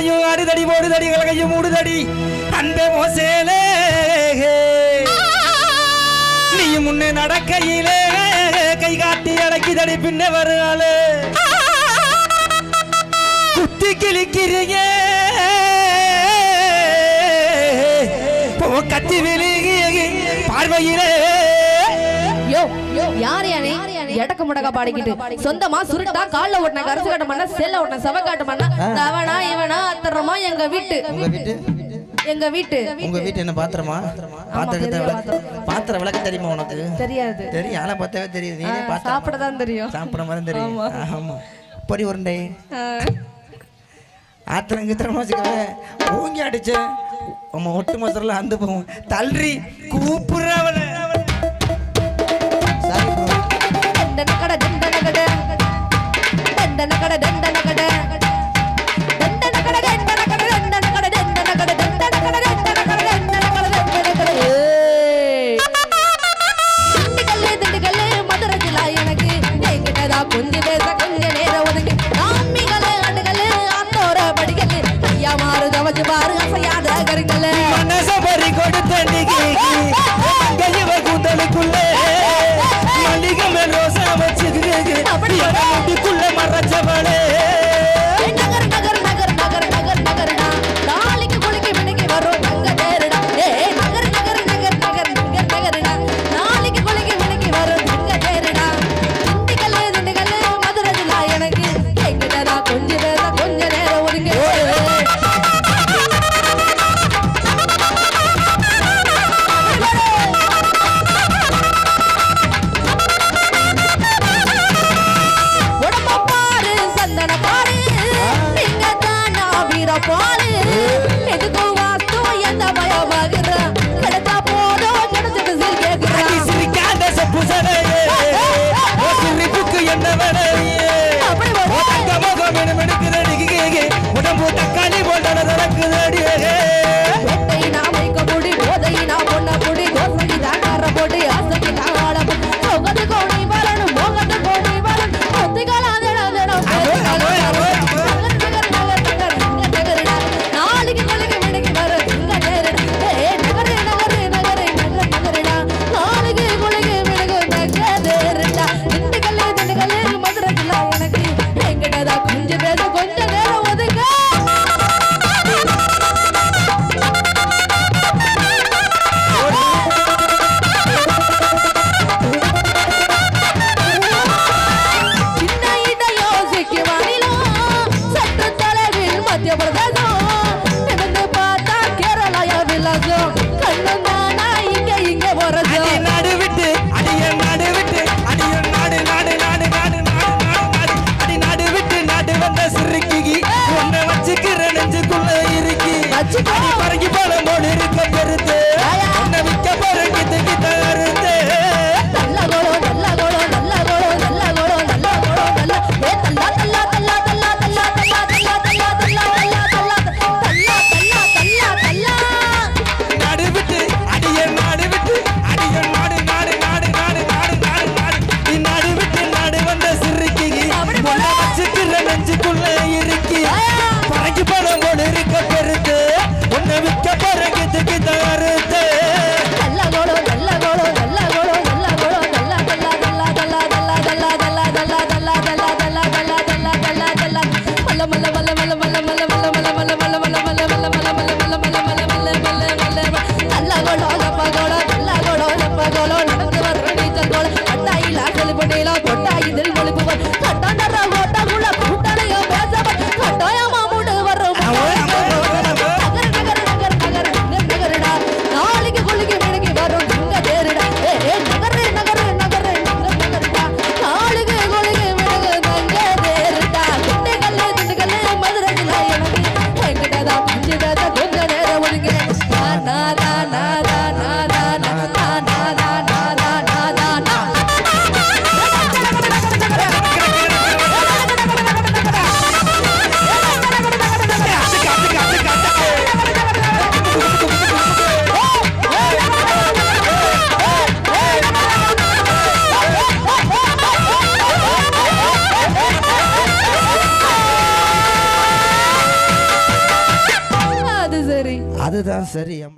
ஆடையும் ஆடுதடி ஓடுதடி கலகையும் மூடுதடி அன்பே மோசேலே நீயும் முன்னே நடக்கையிலே கை காட்டி அடக்கிதடி பின்ன வருவாளே குத்தி கிழிக்கிறீங்க கத்தி விழுகி பார்வையிலே யார் யானே எடக்க முடக்க பாடிக்கிட்டு சொந்தமா சுருட்டா கால்ல ஓட்டின கரசு காட்ட பண்ண செல்ல ஓட்டின செவ காட்ட பண்ண அவனா இவனா அத்தரமா எங்க வீட்டு உங்க வீட்டு என்ன பாத்திரமா பாத்திரம் விளக்க தெரியுமா உனக்கு? தெரியாது. தெரியும், ஆனா பார்த்தாவே தெரியுது. நீனே பார்த்தா சாப்பிடதான் தெரியும், சாப்பிட மாதிரி தெரியும். ஆமா, பொரி உருண்டை ஆத்திரம் கித்திரமா வச்சுக்கவே ஓங்கி அடிச்ச நம்ம ஒட்டு மசரில் அந்த போவோம் தள்ளி கூப்புறவன அதுதான் சரி அம்மா.